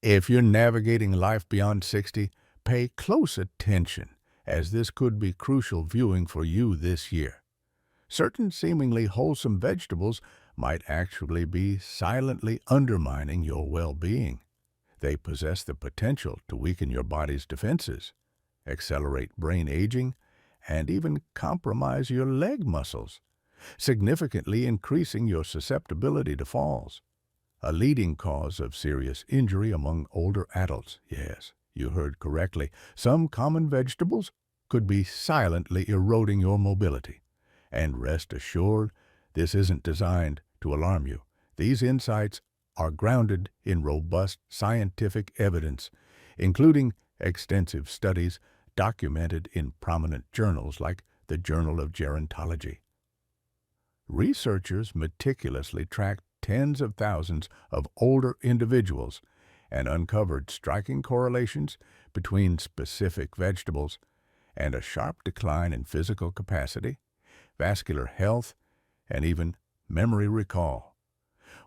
If you're navigating life beyond 60, pay close attention, as this could be crucial viewing for you this year. Certain seemingly wholesome vegetables might actually be silently undermining your well-being. They possess the potential to weaken your body's defenses, accelerate brain aging, and even compromise your leg muscles, significantly increasing your susceptibility to falls, a leading cause of serious injury among older adults. Yes, you heard correctly. Some common vegetables could be silently eroding your mobility. And rest assured, this isn't designed to alarm you. These insights are grounded in robust scientific evidence, including extensive studies documented in prominent journals like the Journal of Gerontology. Researchers meticulously tracked tens of thousands of older individuals and uncovered striking correlations between specific vegetables and a sharp decline in physical capacity, vascular health, and even memory recall.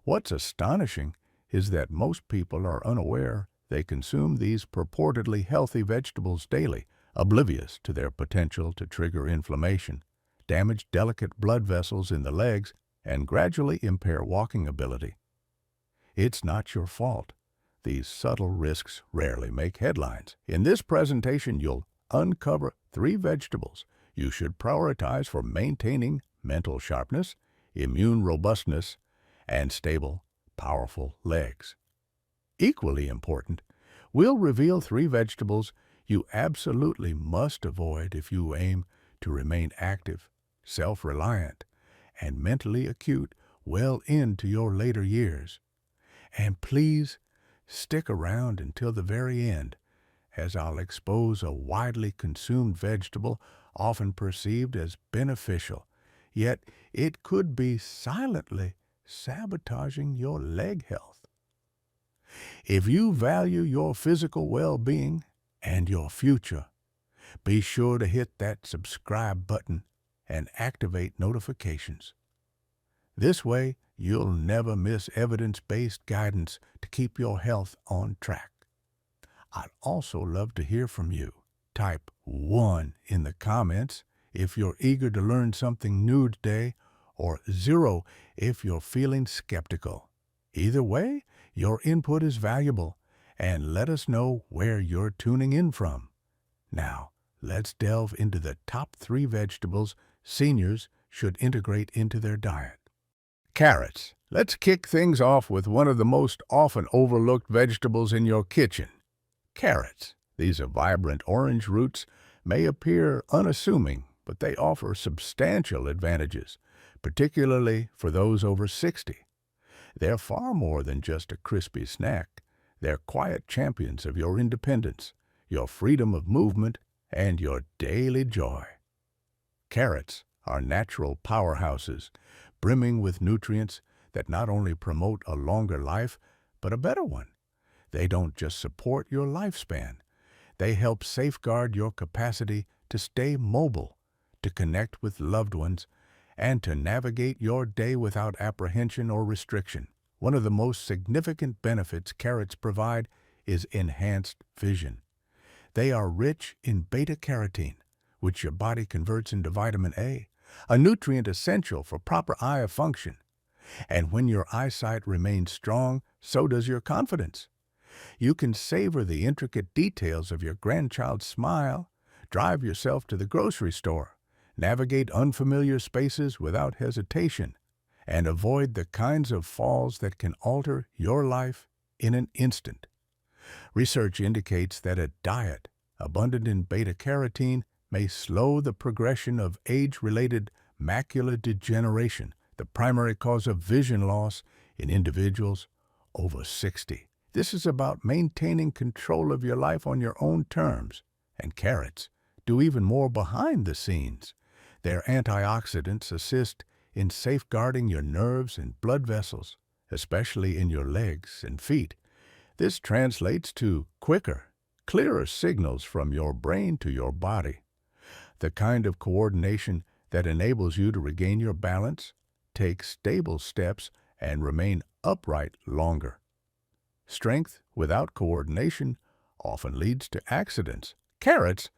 What's astonishing is that most people are unaware they consume these purportedly healthy vegetables daily, oblivious to their potential to trigger inflammation, damage delicate blood vessels in the legs, and gradually impair walking ability. It's not your fault. These subtle risks rarely make headlines. In this presentation, you'll uncover 3 vegetables you should prioritize for maintaining mental sharpness, immune robustness, and stable, powerful legs. Equally important, we'll reveal 3 vegetables you absolutely must avoid if you aim to remain active, self-reliant, and mentally acute well into your later years. And please stick around until the very end, as I'll expose a widely consumed vegetable often perceived as beneficial, yet it could be silently sabotaging your leg health. If you value your physical well-being and your future, be sure to hit that subscribe button and activate notifications. This way, you'll never miss evidence-based guidance to keep your health on track. I'd also love to hear from you. Type 1 in the comments if you're eager to learn something new today, or 0 if you're feeling skeptical. Either way, your input is valuable, and let us know where you're tuning in from. Now, let's delve into the top 3 vegetables seniors should integrate into their diet. Carrots. Let's kick things off with one of the most often overlooked vegetables in your kitchen. Carrots. These vibrant orange roots may appear unassuming, but they offer substantial advantages, particularly for those over 60. They're far more than just a crispy snack. They're quiet champions of your independence, your freedom of movement, and your daily joy. Carrots are natural powerhouses, brimming with nutrients that not only promote a longer life, but a better one. They don't just support your lifespan. They help safeguard your capacity to stay mobile, to connect with loved ones, and to navigate your day without apprehension or restriction. One of the most significant benefits carrots provide is enhanced vision. They are rich in beta-carotene, which your body converts into vitamin A, a nutrient essential for proper eye function. And when your eyesight remains strong, so does your confidence. You can savor the intricate details of your grandchild's smile, drive yourself to the grocery store, navigate unfamiliar spaces without hesitation, and avoid the kinds of falls that can alter your life in an instant. Research indicates that a diet abundant in beta-carotene may slow the progression of age-related macular degeneration, the primary cause of vision loss in individuals over 60. This is about maintaining control of your life on your own terms, and carrots do even more behind the scenes. Their antioxidants assist in safeguarding your nerves and blood vessels, especially in your legs and feet. This translates to quicker, clearer signals from your brain to your body, the kind of coordination that enables you to regain your balance, take stable steps, and remain upright longer. Strength without coordination often leads to accidents. Carrots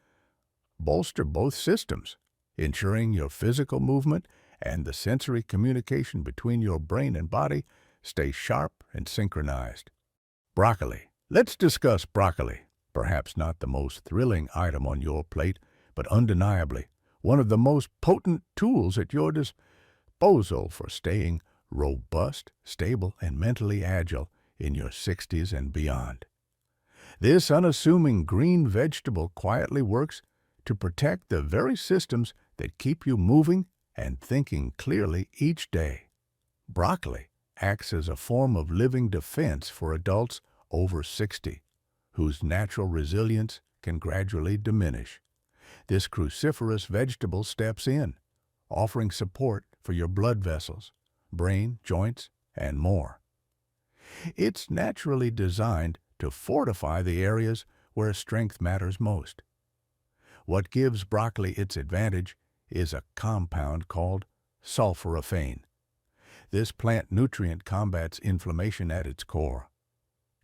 bolster both systems, ensuring your physical movement and the sensory communication between your brain and body stay sharp and synchronized. Broccoli. Let's discuss broccoli. Perhaps not the most thrilling item on your plate, but undeniably one of the most potent tools at your disposal for staying robust, stable, and mentally agile in your 60s and beyond. This unassuming green vegetable quietly works to protect the very systems that keep you moving and thinking clearly each day. Broccoli acts as a form of living defense for adults over 60, whose natural resilience can gradually diminish. This cruciferous vegetable steps in, offering support for your blood vessels, brain, joints, and more. It's naturally designed to fortify the areas where strength matters most. What gives broccoli its advantage is a compound called sulforaphane. This plant nutrient combats inflammation at its core.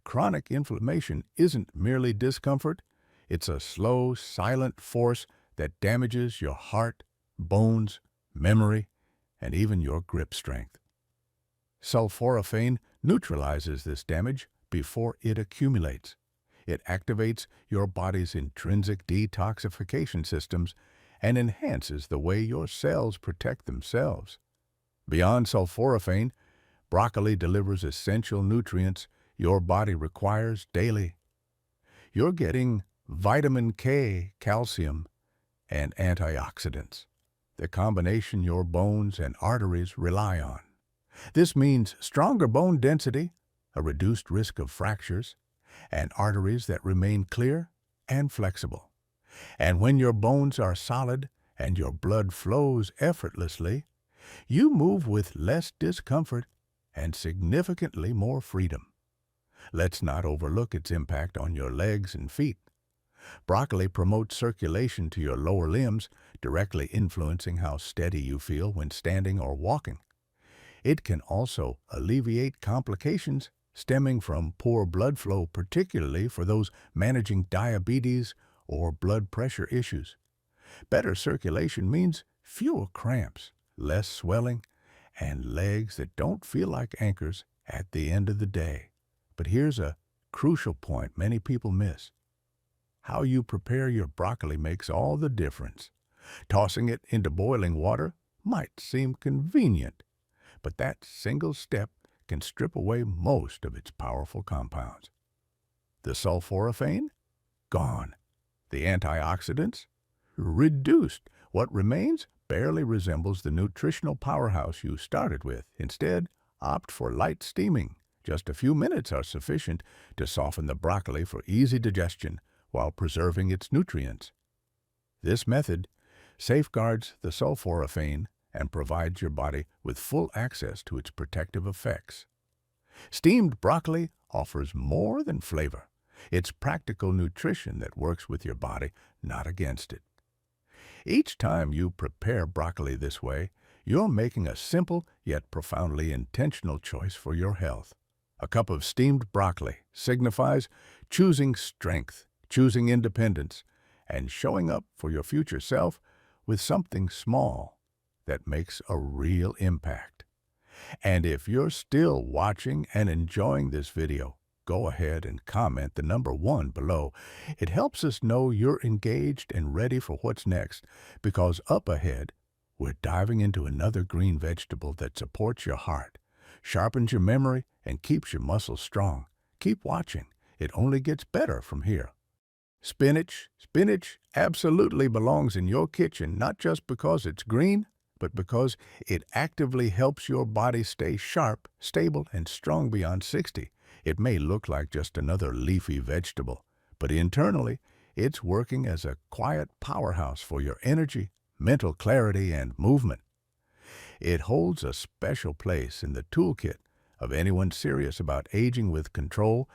Chronic inflammation isn't merely discomfort, it's a slow, silent force that damages your heart, bones, memory, and even your grip strength. Sulforaphane neutralizes this damage before it accumulates. It activates your body's intrinsic detoxification systems and enhances the way your cells protect themselves. Beyond sulforaphane, broccoli delivers essential nutrients your body requires daily. You're getting vitamin K, calcium, and antioxidants, the combination your bones and arteries rely on. This means stronger bone density, a reduced risk of fractures, and arteries that remain clear and flexible. And when your bones are solid and your blood flows effortlessly, you move with less discomfort and significantly more freedom. Let's not overlook its impact on your legs and feet. Broccoli promotes circulation to your lower limbs, directly influencing how steady you feel when standing or walking. It can also alleviate complications stemming from poor blood flow, particularly for those managing diabetes or blood pressure issues. Better circulation means fewer cramps, less swelling, and legs that don't feel like anchors at the end of the day. But here's a crucial point many people miss. How you prepare your broccoli makes all the difference. Tossing it into boiling water might seem convenient, but that single step can strip away most of its powerful compounds. The sulforaphane? Gone. The antioxidants? Reduced. What remains barely resembles the nutritional powerhouse you started with. Instead, opt for light steaming. Just a few minutes are sufficient to soften the broccoli for easy digestion while preserving its nutrients. This method safeguards the sulforaphane and provides your body with full access to its protective effects. Steamed broccoli offers more than flavor. It's practical nutrition that works with your body, not against it. Each time you prepare broccoli this way, you're making a simple yet profoundly intentional choice for your health. A cup of steamed broccoli signifies choosing strength, choosing independence, and showing up for your future self with something small that makes a real impact. And if you're still watching and enjoying this video, go ahead and comment the number 1 below. It helps us know you're engaged and ready for what's next, because up ahead, we're diving into another green vegetable that supports your heart, sharpens your memory, and keeps your muscles strong. Keep watching. It only gets better from here. Spinach. Spinach absolutely belongs in your kitchen, not just because it's green, but because it actively helps your body stay sharp, stable, and strong beyond 60. It may look like just another leafy vegetable, but internally, it's working as a quiet powerhouse for your energy, mental clarity, and movement. It holds a special place in the toolkit of anyone serious about aging with control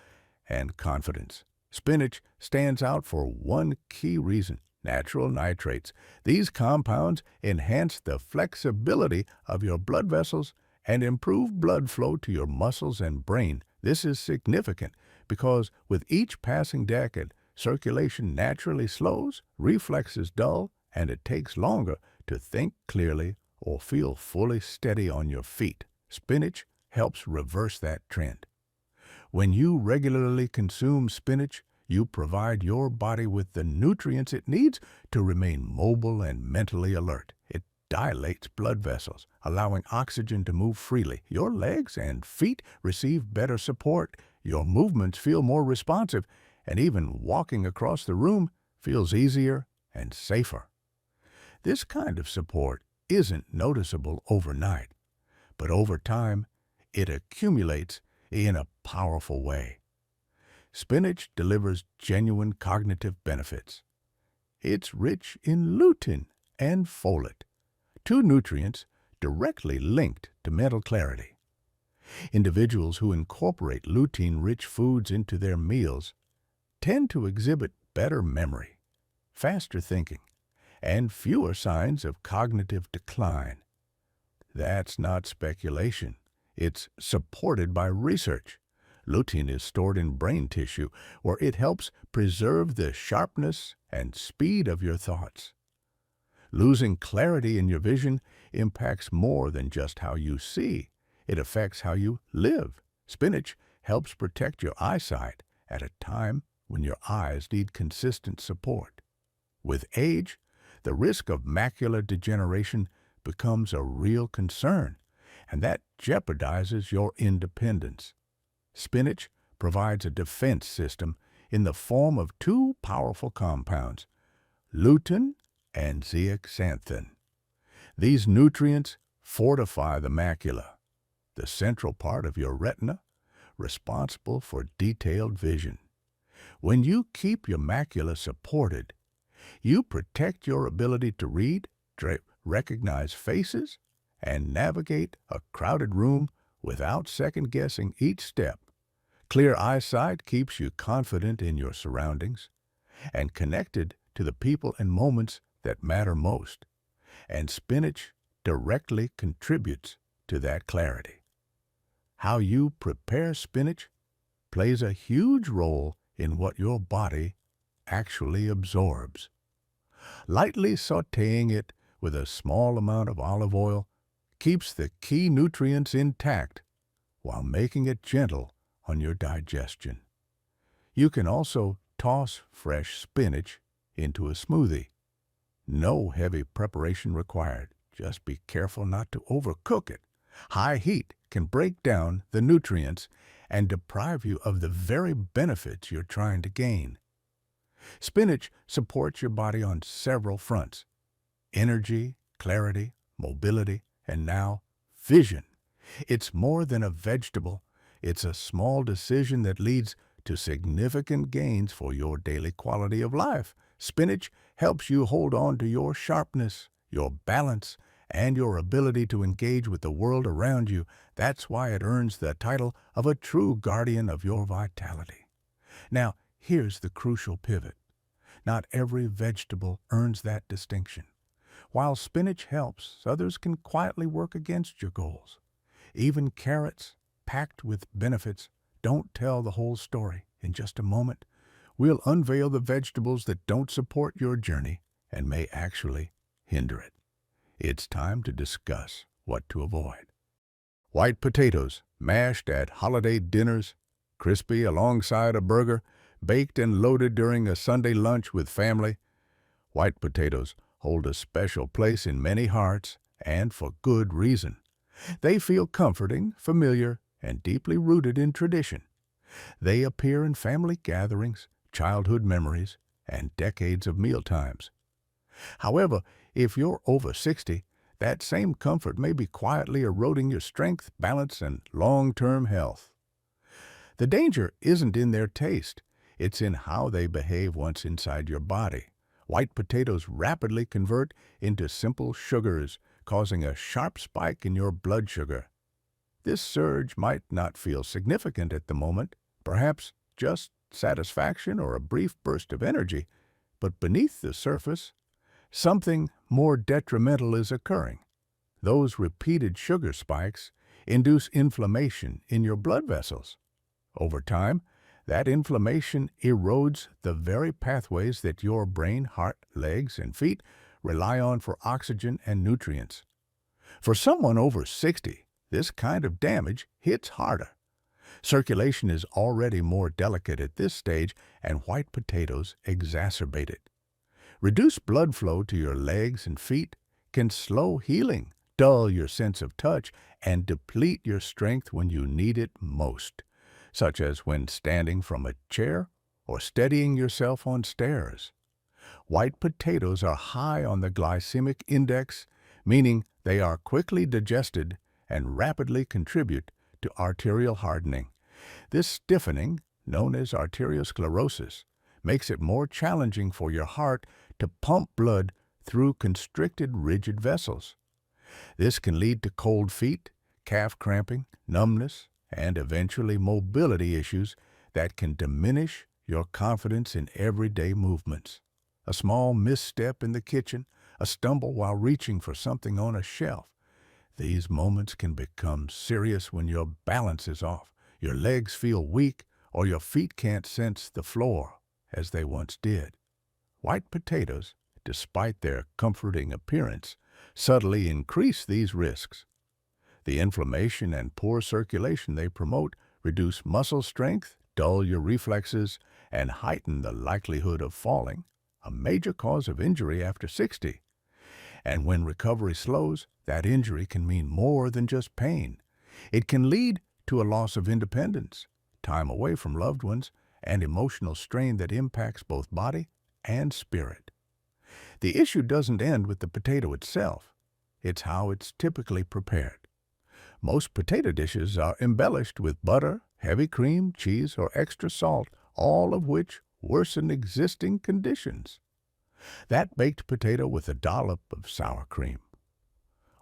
and confidence. Spinach stands out for one key reason: natural nitrates. These compounds enhance the flexibility of your blood vessels and improve blood flow to your muscles and brain. This is significant because with each passing decade, circulation naturally slows, reflexes dull, and it takes longer to think clearly or feel fully steady on your feet. Spinach helps reverse that trend. When you regularly consume spinach, you provide your body with the nutrients it needs to remain mobile and mentally alert. It dilates blood vessels, allowing oxygen to move freely. Your legs and feet receive better support. Your movements feel more responsive, and even walking across the room feels easier and safer. This kind of support isn't noticeable overnight, but over time, it accumulates in a powerful way. Spinach delivers genuine cognitive benefits. It's rich in lutein and folate, two nutrients directly linked to mental clarity. Individuals who incorporate lutein-rich foods into their meals tend to exhibit better memory, faster thinking, and fewer signs of cognitive decline. That's not speculation. It's supported by research. Lutein is stored in brain tissue, where it helps preserve the sharpness and speed of your thoughts. Losing clarity in your vision impacts more than just how you see. It affects how you live. Spinach helps protect your eyesight at a time when your eyes need consistent support. With age, the risk of macular degeneration becomes a real concern, and that jeopardizes your independence. Spinach provides a defense system in the form of two powerful compounds, lutein and zeaxanthin. These nutrients fortify the macula, the central part of your retina, responsible for detailed vision. When you keep your macula supported, you protect your ability to read, recognize faces, and navigate a crowded room without second-guessing each step. Clear eyesight keeps you confident in your surroundings and connected to the people and moments that matter most. And spinach directly contributes to that clarity. How you prepare spinach plays a huge role in what your body actually absorbs. Lightly sautéing it with a small amount of olive oil keeps the key nutrients intact while making it gentle on your digestion. You can also toss fresh spinach into a smoothie. No heavy preparation required. Just be careful not to overcook it. High heat can break down the nutrients and deprive you of the very benefits you're trying to gain. Spinach supports your body on several fronts: energy, clarity, mobility, and now vision. It's more than a vegetable. It's a small decision that leads to significant gains for your daily quality of life. Spinach helps you hold on to your sharpness, your balance, and your ability to engage with the world around you. That's why it earns the title of a true guardian of your vitality. Now, here's the crucial pivot. Not every vegetable earns that distinction. While spinach helps, others can quietly work against your goals. Even carrots, packed with benefits, don't tell the whole story. In just a moment, we'll unveil the vegetables that don't support your journey and may actually hinder it. It's time to discuss what to avoid. White potatoes, mashed at holiday dinners, crispy alongside a burger, baked and loaded during a Sunday lunch with family. White potatoes hold a special place in many hearts, and for good reason. They feel comforting, familiar, and deeply rooted in tradition. They appear in family gatherings, childhood memories, and decades of mealtimes. However, if you're over 60, that same comfort may be quietly eroding your strength, balance, and long-term health. The danger isn't in their taste. It's in how they behave once inside your body. White potatoes rapidly convert into simple sugars, causing a sharp spike in your blood sugar. This surge might not feel significant at the moment, perhaps just satisfaction or a brief burst of energy, but beneath the surface, something more detrimental is occurring. Those repeated sugar spikes induce inflammation in your blood vessels. Over time, That inflammation erodes the very pathways that your brain, heart, legs, and feet rely on for oxygen and nutrients. For someone over 60, this kind of damage hits harder. Circulation is already more delicate at this stage, and white potatoes exacerbate it. Reduced blood flow to your legs and feet can slow healing, dull your sense of touch, and deplete your strength when you need it most, such as when standing from a chair or steadying yourself on stairs. White potatoes are high on the glycemic index, meaning they are quickly digested and rapidly contribute to arterial hardening. This stiffening, known as arteriosclerosis, makes it more challenging for your heart to pump blood through constricted, rigid vessels. This can lead to cold feet, calf cramping, numbness, and eventually mobility issues that can diminish your confidence in everyday movements. A small misstep in the kitchen, a stumble while reaching for something on a shelf. These moments can become serious when your balance is off, your legs feel weak, or your feet can't sense the floor as they once did. White potatoes, despite their comforting appearance, subtly increase these risks. The inflammation and poor circulation they promote reduce muscle strength, dull your reflexes, and heighten the likelihood of falling, a major cause of injury after 60. And when recovery slows, that injury can mean more than just pain. It can lead to a loss of independence, time away from loved ones, and emotional strain that impacts both body and spirit. The issue doesn't end with the potato itself. It's how it's typically prepared. Most potato dishes are embellished with butter, heavy cream, cheese, or extra salt, all of which worsen existing conditions. That baked potato with a dollop of sour cream,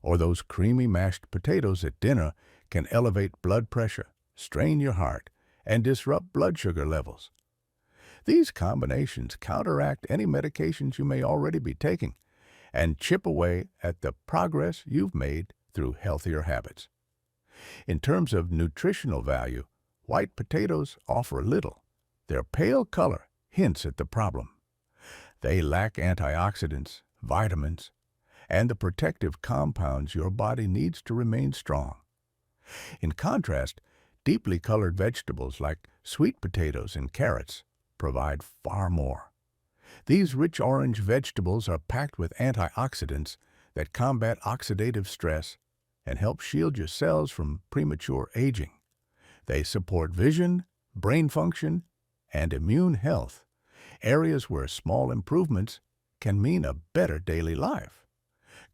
or those creamy mashed potatoes at dinner, can elevate blood pressure, strain your heart, and disrupt blood sugar levels. These combinations counteract any medications you may already be taking and chip away at the progress you've made through healthier habits. In terms of nutritional value, white potatoes offer little. Their pale color hints at the problem. They lack antioxidants, vitamins, and the protective compounds your body needs to remain strong. In contrast, deeply colored vegetables like sweet potatoes and carrots provide far more. These rich orange vegetables are packed with antioxidants that combat oxidative stress and help shield your cells from premature aging. They support vision, brain function, and immune health, areas where small improvements can mean a better daily life.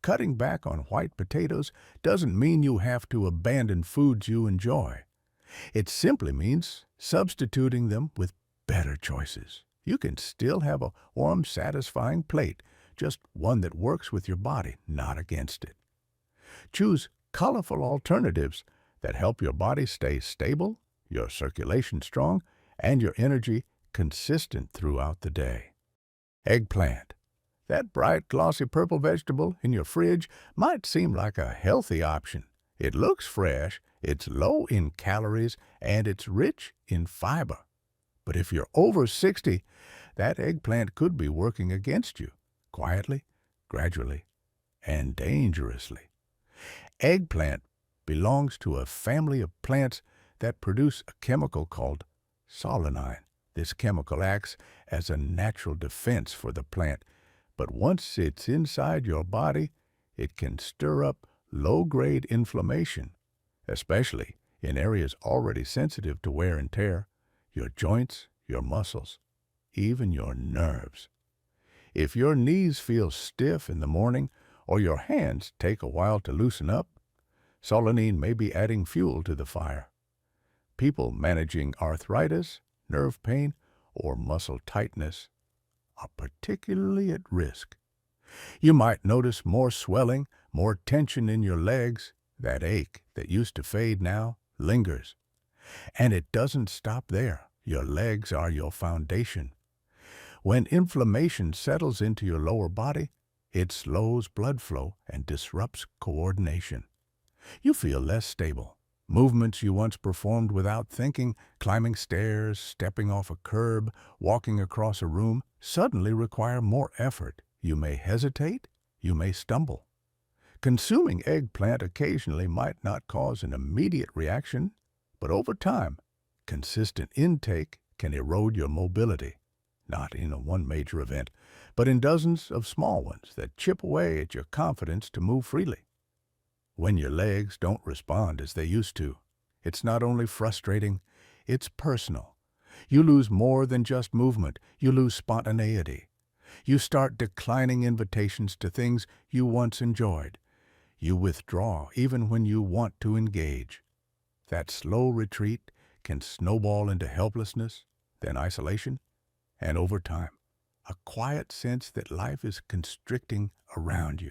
Cutting back on white potatoes doesn't mean you have to abandon foods you enjoy. It simply means substituting them with better choices. You can still have a warm, satisfying plate, just one that works with your body, not against it. Choose colorful alternatives that help your body stay stable, your circulation strong, and your energy consistent throughout the day. Eggplant. That bright, glossy purple vegetable in your fridge might seem like a healthy option. It looks fresh, it's low in calories, and it's rich in fiber. But if you're over 60, that eggplant could be working against you, quietly, gradually, and dangerously. Eggplant belongs to a family of plants that produce a chemical called solanine. This chemical acts as a natural defense for the plant, but once it's inside your body, it can stir up low-grade inflammation, especially in areas already sensitive to wear and tear, your joints, your muscles, even your nerves. If your knees feel stiff in the morning or your hands take a while to loosen up, solanine may be adding fuel to the fire. People managing arthritis, nerve pain, or muscle tightness are particularly at risk. You might notice more swelling, more tension in your legs. That ache that used to fade now lingers. And it doesn't stop there. Your legs are your foundation. When inflammation settles into your lower body, it slows blood flow and disrupts coordination. You feel less stable, Movements you once performed without thinking, climbing stairs, stepping off a curb, walking across a room, suddenly require more effort. You may hesitate, you may stumble. Consuming eggplant occasionally might not cause an immediate reaction, but over time, consistent intake can erode your mobility, not in one major event, but in dozens of small ones that chip away at your confidence to move freely. When your legs don't respond as they used to, it's not only frustrating, it's personal. You lose more than just movement, you lose spontaneity. You start declining invitations to things you once enjoyed. You withdraw even when you want to engage. That slow retreat can snowball into helplessness, then isolation, and over time, a quiet sense that life is constricting around you.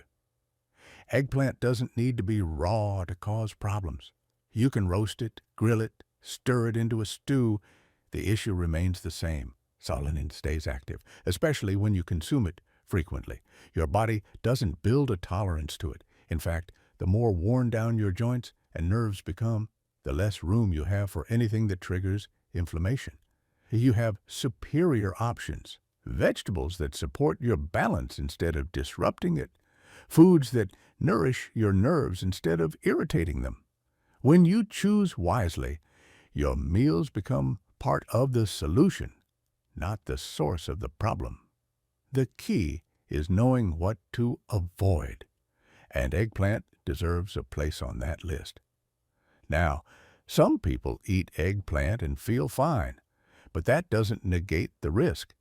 Eggplant doesn't need to be raw to cause problems. You can roast it, grill it, stir it into a stew. The issue remains the same. Solenin stays active, especially when you consume it frequently. Your body doesn't build a tolerance to it. In fact, the more worn down your joints and nerves become, the less room you have for anything that triggers inflammation. You have superior options, vegetables that support your balance instead of disrupting it, foods that nourish your nerves instead of irritating them. When you choose wisely, your meals become part of the solution, not the source of the problem. The key is knowing what to avoid, and eggplant deserves a place on that list. Now, some people eat eggplant and feel fine, but that doesn't negate the risk,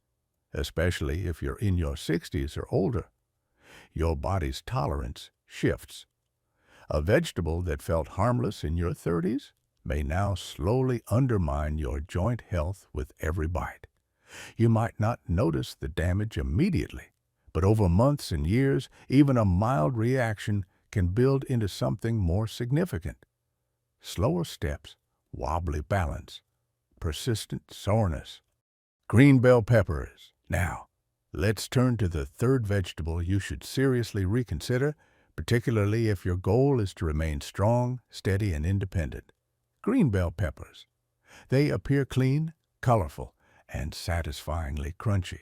especially if you're in your 60s or older. Your body's tolerance shifts. A vegetable that felt harmless in your 30s may now slowly undermine your joint health with every bite. You might not notice the damage immediately, but over months and years, even a mild reaction can build into something more significant. Slower steps, wobbly balance, persistent soreness. Green bell peppers. Now, let's turn to the third vegetable you should seriously reconsider, particularly if your goal is to remain strong, steady, and independent. Green bell peppers. They appear clean, colorful, and satisfyingly crunchy.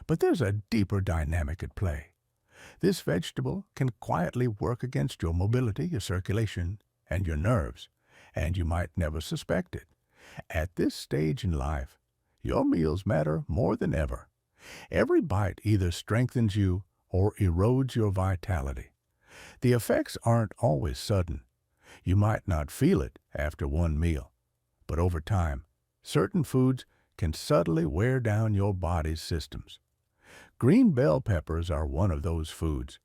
But there's a deeper dynamic at play. This vegetable can quietly work against your mobility, your circulation, and your nerves, and you might never suspect it. At this stage in life, your meals matter more than ever. Every bite either strengthens you or erodes your vitality. The effects aren't always sudden. You might not feel it after one meal, but over time, certain foods can subtly wear down your body's systems. Green bell peppers are one of those foods.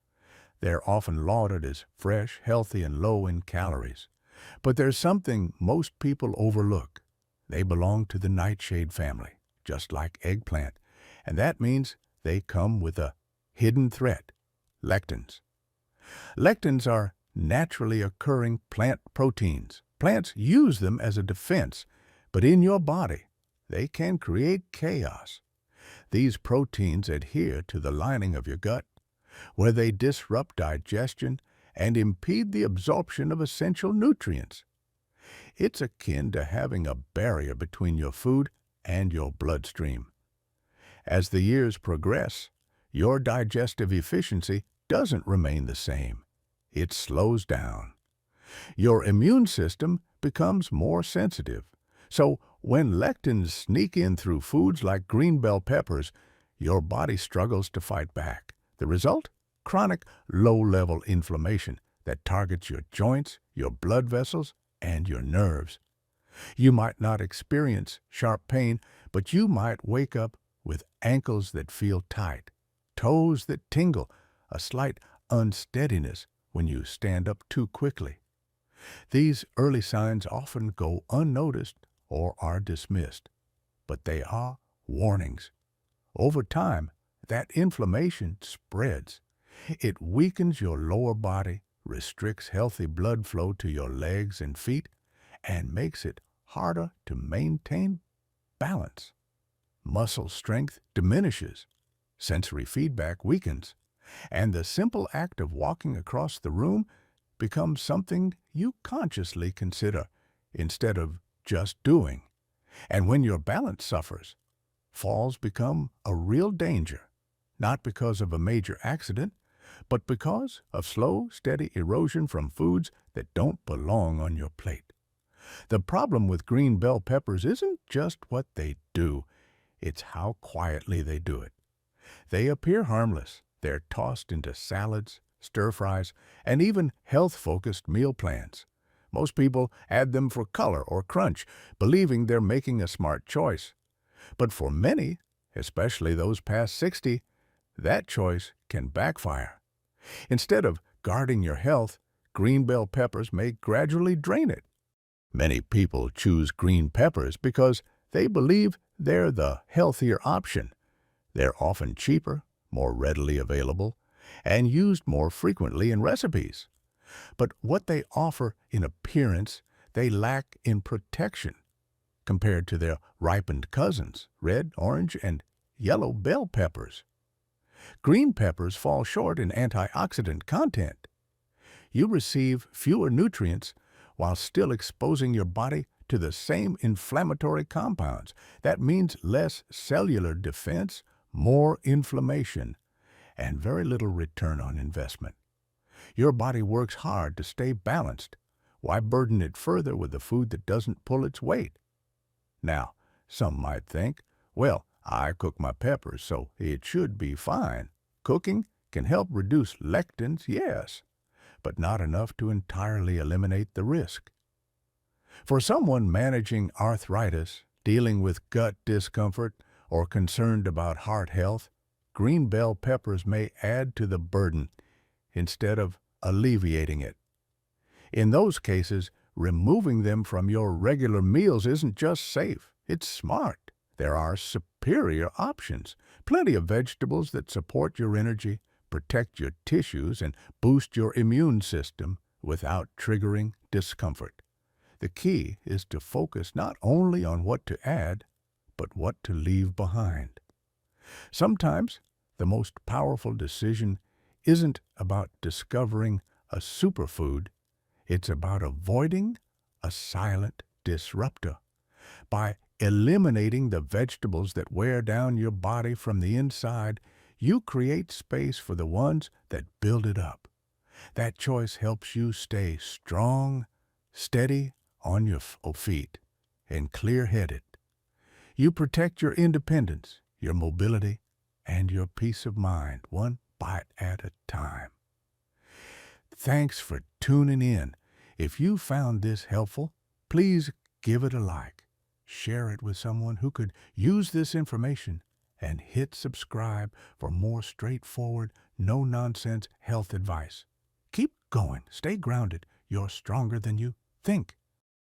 They're often lauded as fresh, healthy, and low in calories. But there's something most people overlook. They belong to the nightshade family, just like eggplant, and that means they come with a hidden threat: lectins. Lectins are naturally occurring plant proteins. Plants use them as a defense, but in your body, they can create chaos. These proteins adhere to the lining of your gut, where they disrupt digestion and impede the absorption of essential nutrients. It's akin to having a barrier between your food and your bloodstream. As the years progress, your digestive efficiency doesn't remain the same. It slows down. Your immune system becomes more sensitive. So when lectins sneak in through foods like green bell peppers, your body struggles to fight back. The result? Chronic low-level inflammation that targets your joints, your blood vessels, and your nerves. You might not experience sharp pain, but you might wake up with ankles that feel tight, toes that tingle, a slight unsteadiness when you stand up too quickly. These early signs often go unnoticed or are dismissed, but they are warnings. Over time, that inflammation spreads. It weakens your lower body, restricts healthy blood flow to your legs and feet, and makes it harder to maintain balance. Muscle strength diminishes, sensory feedback weakens, and the simple act of walking across the room becomes something you consciously consider instead of just doing. And when your balance suffers, falls become a real danger, not because of a major accident, but because of slow, steady erosion from foods that don't belong on your plate. The problem with green bell peppers isn't just what they do, it's how quietly they do it. They appear harmless. They're tossed into salads, stir-fries, and even health-focused meal plans. Most people add them for color or crunch, believing they're making a smart choice. But for many, especially those past 60, that choice can backfire. Instead of guarding your health, green bell peppers may gradually drain it. Many people choose green peppers because they believe they're the healthier option. They're often cheaper, more readily available, and used more frequently in recipes. But what they offer in appearance, they lack in protection compared to their ripened cousins, red, orange, and yellow bell peppers. Green peppers fall short in antioxidant content. You receive fewer nutrients while still exposing your body to the same inflammatory compounds. That means less cellular defense, more inflammation, and very little return on investment. Your body works hard to stay balanced. Why burden it further with a food that doesn't pull its weight? Now, some might think, well, I cook my peppers, so it should be fine. Cooking can help reduce lectins, yes, but not enough to entirely eliminate the risk. For someone managing arthritis, dealing with gut discomfort, or concerned about heart health, green bell peppers may add to the burden instead of alleviating it. In those cases, removing them from your regular meals isn't just safe, it's smart. There are superior options, plenty of vegetables that support your energy, protect your tissues, and boost your immune system without triggering discomfort. The key is to focus not only on what to add, but what to leave behind. Sometimes the most powerful decision isn't about discovering a superfood, it's about avoiding a silent disruptor. By eliminating the vegetables that wear down your body from the inside, you create space for the ones that build it up. That choice helps you stay strong, steady on your feet, and clear-headed. You protect your independence, your mobility, and your peace of mind, one bite at a time. Thanks for tuning in. If you found this helpful, please give it a like. Share it with someone who could use this information, and hit subscribe for more straightforward, no-nonsense health advice. Keep going. Stay grounded. You're stronger than you think.